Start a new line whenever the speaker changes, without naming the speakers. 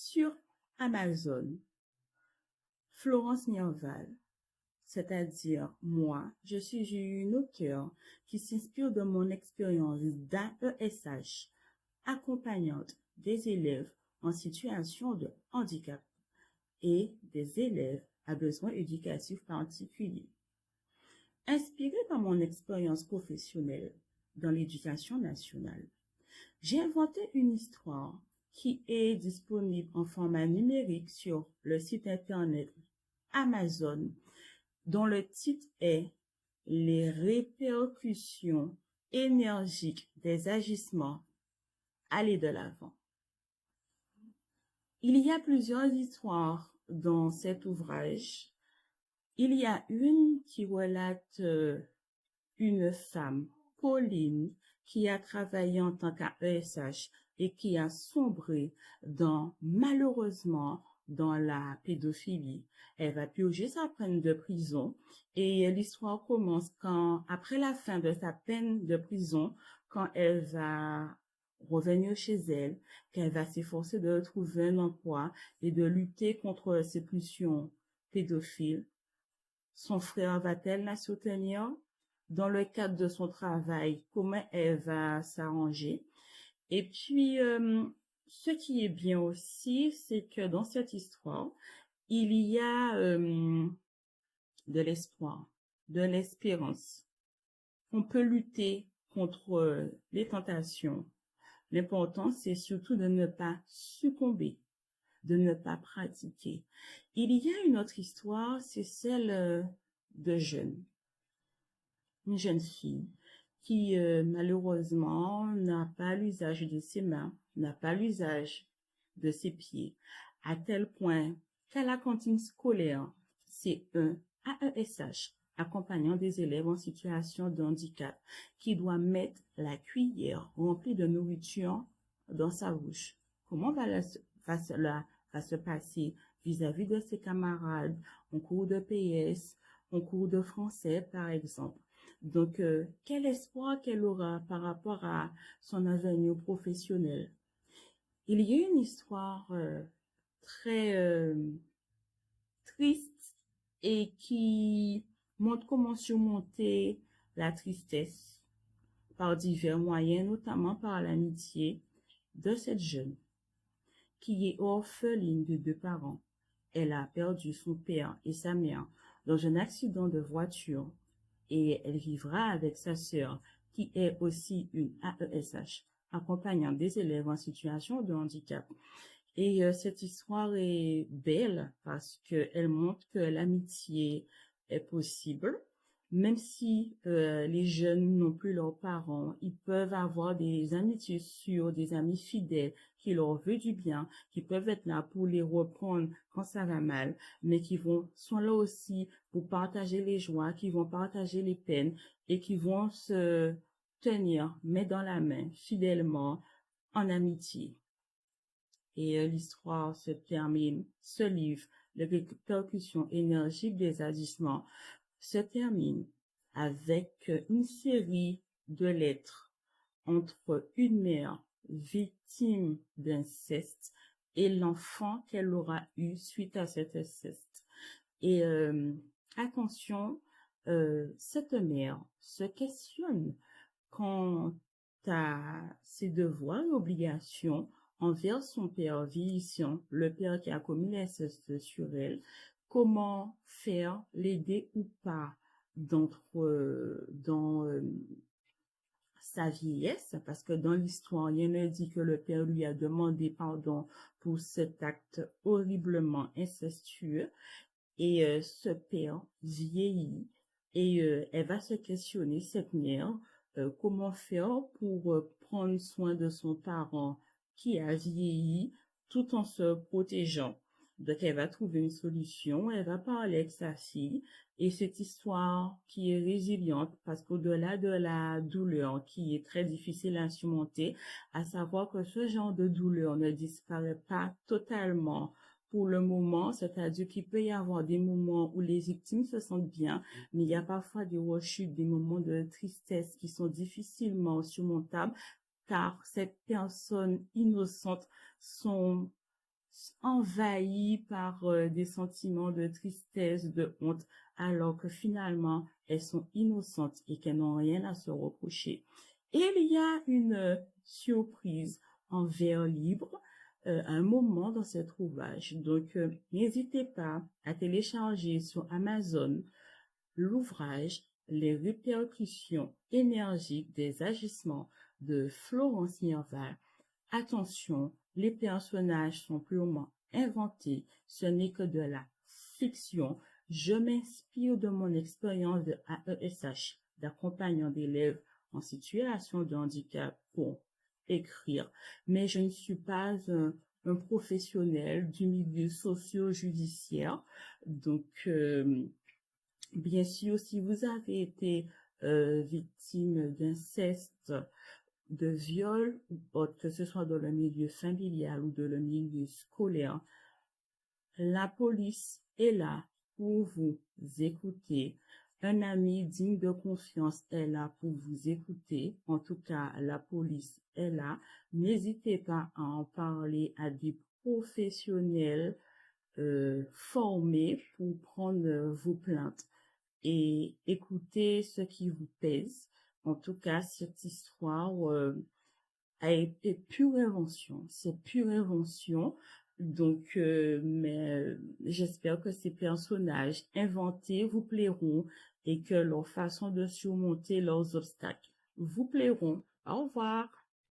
Sur Amazon, Florence Nierval, c'est-à-dire moi, je suis une auteure qui s'inspire de mon expérience d'AESH, accompagnante des élèves en situation de handicap et des élèves à besoins éducatifs particuliers. Inspirée par mon expérience professionnelle dans l'éducation nationale, j'ai inventé une histoire qui est disponible en format numérique sur le site internet Amazon, dont le titre est Les répercussions énergiques des agissements. Allez de l'avant. Il y a plusieurs histoires dans cet ouvrage. Il y a une qui relate une femme, Pauline, qui a travaillé en tant qu'AESH et qui a sombré malheureusement, dans la pédophilie. Elle va purger sa peine de prison et l'histoire commence après la fin de sa peine de prison, quand elle va revenir chez elle, qu'elle va s'efforcer de trouver un emploi et de lutter contre ces pulsions pédophiles. Son frère va-t-elle la soutenir? Dans le cadre de son travail, comment elle va s'arranger? Et puis, ce qui est bien aussi, c'est que dans cette histoire, il y a de l'espoir, de l'espérance. On peut lutter contre les tentations. L'important, c'est surtout de ne pas succomber, de ne pas pratiquer. Il y a une autre histoire, c'est celle de une jeune fille qui malheureusement n'a pas l'usage de ses mains, n'a pas l'usage de ses pieds, à tel point qu'à la cantine scolaire, c'est un AESH, accompagnant des élèves en situation de handicap, qui doit mettre la cuillère remplie de nourriture dans sa bouche. Comment cela va se passer vis-à-vis de ses camarades en cours de PS, en cours de français, par exemple? Donc, quel espoir qu'elle aura par rapport à son avenir professionnel? Il y a une histoire très triste et qui montre comment surmonter la tristesse par divers moyens, notamment par l'amitié de cette jeune qui est orpheline de 2 parents. Elle a perdu son père et sa mère dans un accident de voiture et elle vivra avec sa sœur qui est aussi une AESH, accompagnant des élèves en situation de handicap. Et cette histoire est belle parce qu'elle montre que l'amitié est possible. Même si les jeunes n'ont plus leurs parents, ils peuvent avoir des amitiés sûres, des amis fidèles qui leur veulent du bien, qui peuvent être là pour les reprendre quand ça va mal, mais sont là aussi pour partager les joies, qui vont partager les peines et qui vont se tenir main dans la main, fidèlement, en amitié. Et l'histoire se termine, ce livre, les répercussions énergiques des agissements, se termine avec une série de lettres entre une mère victime d'inceste et l'enfant qu'elle aura eu suite à cet inceste. Et attention, cette mère se questionne quant à ses devoirs et obligations envers son père vieillissant, le père qui a commis l'inceste sur elle. Comment faire, l'aider ou pas dans sa vieillesse, parce que dans l'histoire, rien ne dit que le père lui a demandé pardon pour cet acte horriblement incestueux. Et ce père vieillit et elle va se questionner, cette mère, comment faire pour prendre soin de son parent qui a vieilli tout en se protégeant. Donc, elle va trouver une solution, elle va parler avec sa fille, et cette histoire qui est résiliente, parce qu'au-delà de la douleur qui est très difficile à surmonter, à savoir que ce genre de douleur ne disparaît pas totalement pour le moment, c'est-à-dire qu'il peut y avoir des moments où les victimes se sentent bien, mais il y a parfois des rechutes, des moments de tristesse qui sont difficilement surmontables, car ces personnes innocentes sont envahies par des sentiments de tristesse, de honte, alors que finalement, elles sont innocentes et qu'elles n'ont rien à se reprocher. Et il y a une surprise en vers libre un moment dans cet ouvrage. Donc, n'hésitez pas à télécharger sur Amazon l'ouvrage Les répercussions énergiques des agissements de Florence Nierval. Attention, les personnages sont purement inventés, ce n'est que de la fiction. Je m'inspire de mon expérience de AESH, d'accompagnant d'élèves en situation de handicap pour écrire, mais je ne suis pas un professionnel du milieu socio-judiciaire, donc bien sûr, si vous avez été victime d'inceste, de viol ou autre, que ce soit dans le milieu familial ou dans le milieu scolaire, la police est là pour vous écouter. Un ami digne de confiance est là pour vous écouter. En tout cas, la police est là. N'hésitez pas à en parler à des professionnels formés pour prendre vos plaintes et écoutez ce qui vous pèse. En tout cas, cette histoire a été pure invention. C'est pure invention. Donc, mais j'espère que ces personnages inventés vous plairont et que leur façon de surmonter leurs obstacles vous plairont. Au revoir.